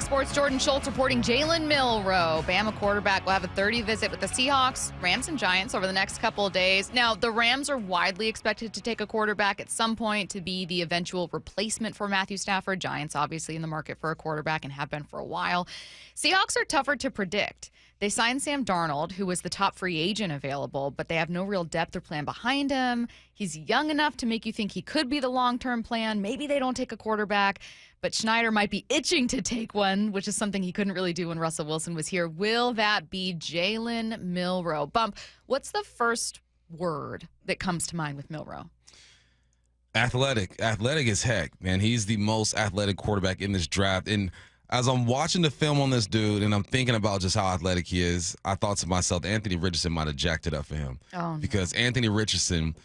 Sports' Jordan Schultz reporting Jalen Milroe, Bama quarterback, will have a 30 visit with the Seahawks, Rams, and Giants over the next couple of days. Now, the Rams are widely expected to take a quarterback at some point to be the eventual replacement for Matthew Stafford. Giants obviously in the market for a quarterback and have been for a while. Seahawks are tougher to predict. They signed Sam Darnold, who was the top free agent available, but they have no real depth or plan behind him. He's young enough to make you think he could be the long-term plan. Maybe they don't take a quarterback, but Schneider might be itching to take one, which is something he couldn't really do when Russell Wilson was here. Will that be Jalen Milroe? Bump, what's the first word that comes to mind with Milroe? Athletic. Athletic as heck, man. He's the most athletic quarterback in this draft. And as I'm watching the film on this dude and I'm thinking about just how athletic he is, I thought to myself, Anthony Richardson might have jacked it up for him. Oh, no. Because Anthony Richardson,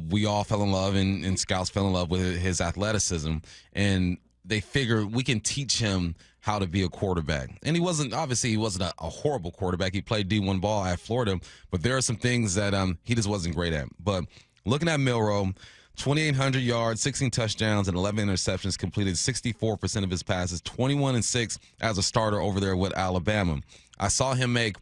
we all fell in love and scouts fell in love with his athleticism. And they figured we can teach him how to be a quarterback. And he wasn't a horrible quarterback. He played D1 ball at Florida, but there are some things that he just wasn't great at. But looking at Milroe, 2,800 yards, 16 touchdowns, and 11 interceptions, completed 64% of his passes, 21-6 as a starter over there with Alabama. I saw him make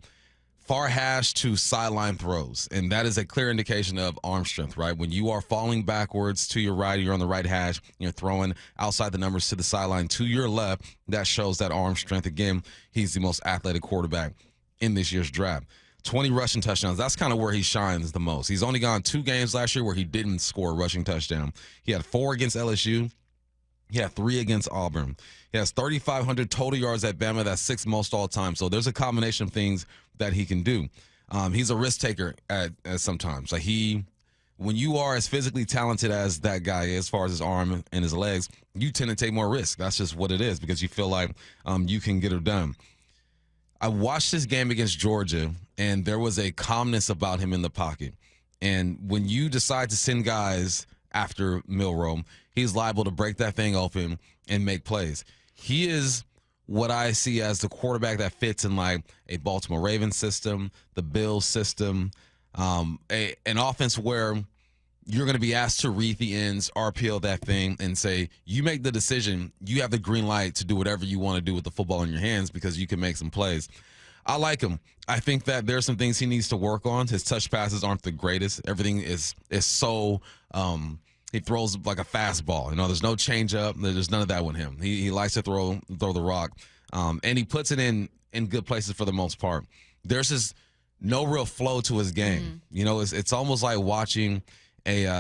far hash to sideline throws, and that is a clear indication of arm strength, right? When you are falling backwards to your right, you're on the right hash, you're throwing outside the numbers to the sideline to your left, that shows that arm strength. Again, he's the most athletic quarterback in this year's draft. 20 rushing touchdowns. That's kind of where he shines the most. He's only gone 2 games last year where he didn't score a rushing touchdown. He had 4 against LSU. He had 3 against Auburn. He has 3,500 total yards at Bama. That's 6th most all time. So there's a combination of things that he can do. He's a risk taker at sometimes. Like when you are as physically talented as that guy is, as far as his arm and his legs, you tend to take more risk. That's just what it is because you feel like you can get it done. I watched this game against Georgia, and there was a calmness about him in the pocket. And when you decide to send guys after Milroe, he's liable to break that thing open and make plays. He is what I see as the quarterback that fits in like a Baltimore Ravens system, the Bills system, an offense where you're going to be asked to read the ends, RPO that thing, and say, you make the decision. You have the green light to do whatever you want to do with the football in your hands because you can make some plays. I like him. I think that there's some things he needs to work on. His touch passes aren't the greatest. Everything is so he throws like a fastball. You know, there's no change up. There's none of that with him. He likes to throw the rock, and he puts it in good places for the most part. There's just no real flow to his game. You know, it's almost like watching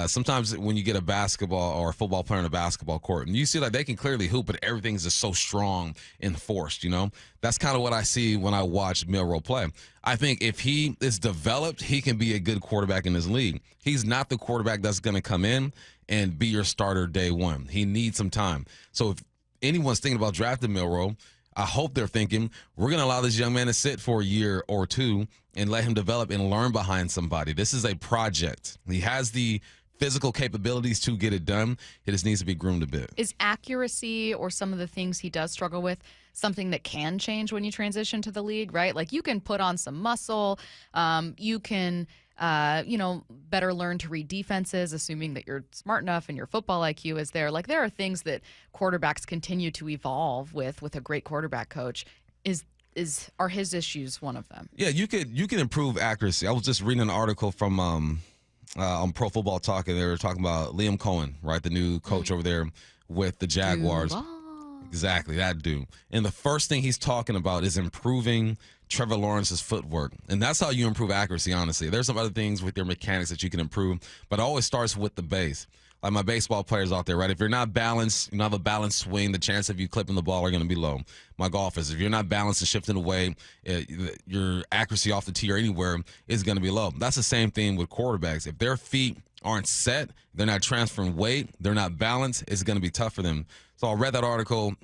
sometimes when you get a basketball or a football player on a basketball court and you see like they can clearly hoop, but everything's just so strong and forced, you know? That's kind of what I see when I watch Milroe play. I think if he is developed, he can be a good quarterback in this league. He's not the quarterback that's going to come in and be your starter day one. He needs some time. So if anyone's thinking about drafting Milroe, I hope they're thinking, we're going to allow this young man to sit for a year or 2 and let him develop and learn behind somebody. This is a project. He has the physical capabilities to get it done. It just needs to be groomed a bit. Is accuracy or some of the things he does struggle with something that can change when you transition to the league, right? Like you can put on some muscle. You can better learn to read defenses, assuming that you're smart enough and your football IQ is there. Like there are things that quarterbacks continue to evolve with a great quarterback coach. Are his issues one of them? Yeah, you can improve accuracy. I was just reading an article from on Pro Football Talk, and they were talking about Liam Cohen, right, the new coach over there with the Jaguars. Exactly, that dude. And the first thing he's talking about is improving Trevor Lawrence's footwork. And that's how you improve accuracy, honestly. There's some other things with your mechanics that you can improve, but it always starts with the base. Like my baseball players out there, right? If you're not balanced, you don't have a balanced swing, the chance of you clipping the ball are going to be low. My golfers, if you're not balanced and shifting away, your accuracy off the tee or anywhere is going to be low. That's the same thing with quarterbacks. If their feet aren't set, they're not transferring weight, they're not balanced, it's going to be tough for them. So I read that article,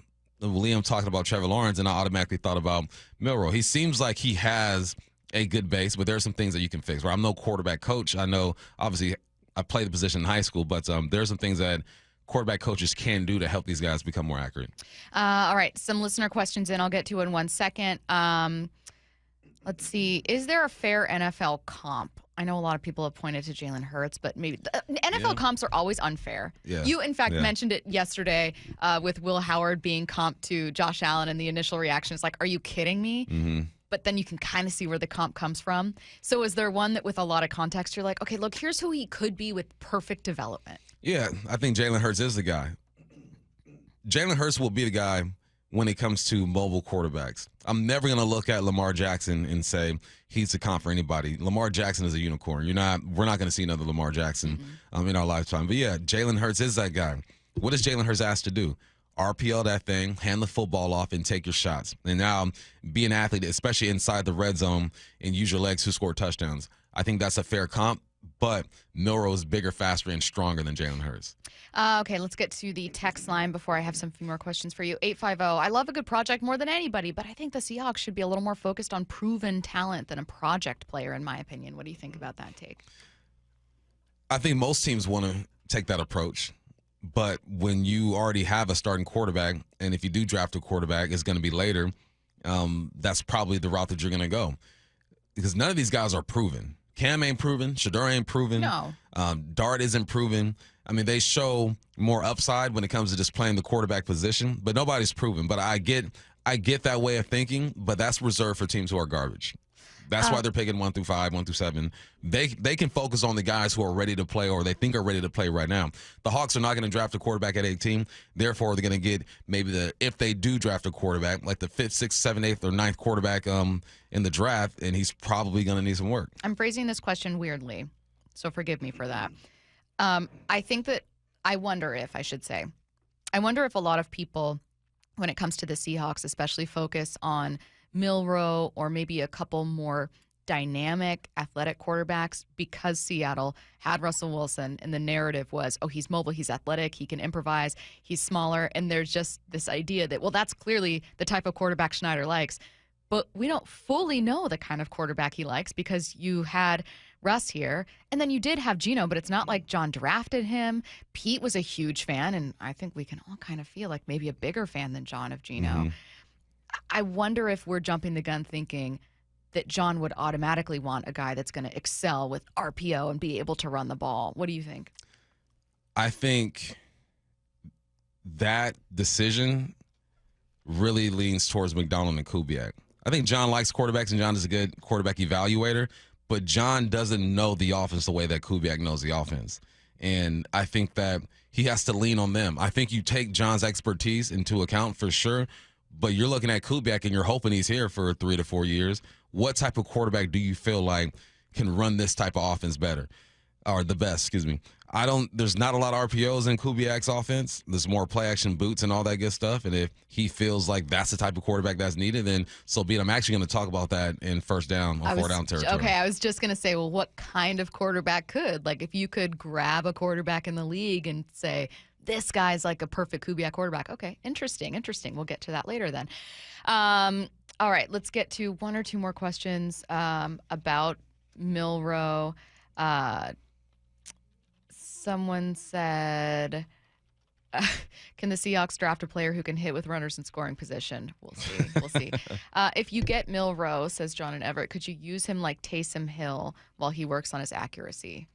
Liam talking about Trevor Lawrence, and I automatically thought about Milroe. He seems like he has a good base, but there are some things that you can fix. Right? I'm no quarterback coach. I know, obviously, I played the position in high school, but there are some things that quarterback coaches can do to help these guys become more accurate. All right, some listener questions in. I'll get to in 1 second. Let's see. Is there a fair NFL comp I know a lot of people have pointed to Jalen Hurts, but maybe the NFL comps are always unfair. Yeah. You, in fact, mentioned it yesterday with Will Howard being comped to Josh Allen, and the initial reaction is like, are you kidding me? Mm-hmm. But then you can kind of see where the comp comes from. So is there one that with a lot of context, you're like, okay, look, here's who he could be with perfect development? Yeah, I think Jalen Hurts is the guy. Jalen Hurts will be the guy when it comes to mobile quarterbacks. I'm never going to look at Lamar Jackson and say he's the comp for anybody. Lamar Jackson is a unicorn. We're not going to see another Lamar Jackson in our lifetime. But yeah, Jalen Hurts is that guy. What is Jalen Hurts asked to do? RPO that thing, hand the football off, and take your shots. And now be an athlete, especially inside the red zone, and use your legs to score touchdowns. I think that's a fair comp, but Milroe is bigger, faster, and stronger than Jalen Hurts. Okay, let's get to the text line before I have some few more questions for you. 850, I love a good project more than anybody, but I think the Seahawks should be a little more focused on proven talent than a project player, in my opinion. What do you think about that take? I think most teams want to take that approach. But when you already have a starting quarterback, and if you do draft a quarterback, it's going to be later, that's probably the route that you're going to go. Because none of these guys are proven. Cam ain't proven. Shador ain't proven. No. Dart isn't proven. I mean, they show more upside when it comes to just playing the quarterback position, but nobody's proven. But I get that way of thinking, but that's reserved for teams who are garbage. That's why they're picking 1 through 5, 1 through 7. They can focus on the guys who are ready to play or they think are ready to play right now. The Hawks are not going to draft a quarterback at 18. Therefore, they're going to get maybe if they do draft a quarterback, like the 5th, 6th, 7th, 8th, or 9th quarterback in the draft, and he's probably going to need some work. I'm phrasing this question weirdly, so forgive me for that. I wonder if a lot of people, when it comes to the Seahawks, especially focus on Milroe or maybe a couple more dynamic athletic quarterbacks because Seattle had Russell Wilson and the narrative was, oh, he's mobile, he's athletic, he can improvise, he's smaller. And there's just this idea that, well, that's clearly the type of quarterback Schneider likes. But we don't fully know the kind of quarterback he likes because you had Russ here, and then you did have Geno, but it's not like John drafted him. Pete was a huge fan, and I think we can all kind of feel like maybe a bigger fan than John of Geno. Mm-hmm. I wonder if we're jumping the gun thinking that John would automatically want a guy that's going to excel with RPO and be able to run the ball. What do you think? I think that decision really leans towards McDonald and Kubiak. I think John likes quarterbacks, and John is a good quarterback evaluator, but John doesn't know the offense the way that Kubiak knows the offense. And I think that he has to lean on them. I think you take John's expertise into account for sure, but you're looking at Kubiak and you're hoping he's here for 3 to 4 years. What type of quarterback do you feel like can run this type of offense better? Or the best, excuse me. There's not a lot of RPOs in Kubiak's offense. There's more play action boots and all that good stuff. And if he feels like that's the type of quarterback that's needed, then so be it. I'm actually going to talk about that in first down or 4 down territory. Okay, I was just going to say, well, what kind of quarterback could? Like if you could grab a quarterback in the league and say, this guy's like a perfect Kubiak quarterback. Okay, interesting. We'll get to that later then. All right, let's get to 1 or 2 more questions about Milroe. Someone said, can the Seahawks draft a player who can hit with runners in scoring position? We'll see. If you get Milroe, says John and Everett, could you use him like Taysom Hill while he works on his accuracy?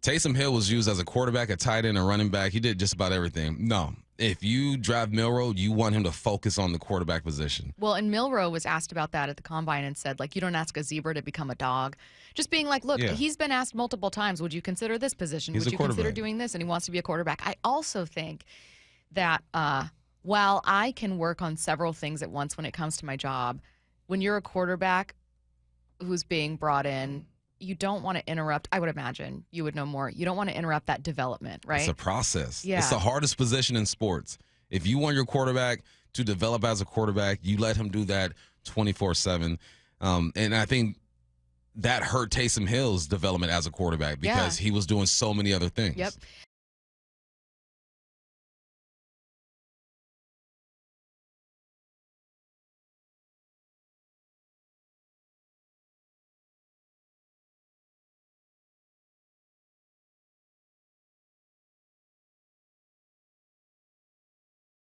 Taysom Hill was used as a quarterback, a tight end, a running back. He did just about everything. No. If you draft Milroe, you want him to focus on the quarterback position. Well, and Milroe was asked about that at the Combine and said, like, you don't ask a zebra to become a dog. Just being like, look, he's been asked multiple times, would you consider this position? Would you consider doing this? And he wants to be a quarterback. I also think that while I can work on several things at once when it comes to my job, when you're a quarterback who's being brought in, you don't want to interrupt. I would imagine you would know more. You don't want to interrupt that development, right? It's a process. Yeah. It's the hardest position in sports. If you want your quarterback to develop as a quarterback, you let him do that 24/7. And I think that hurt Taysom Hill's development as a quarterback because he was doing so many other things. Yep.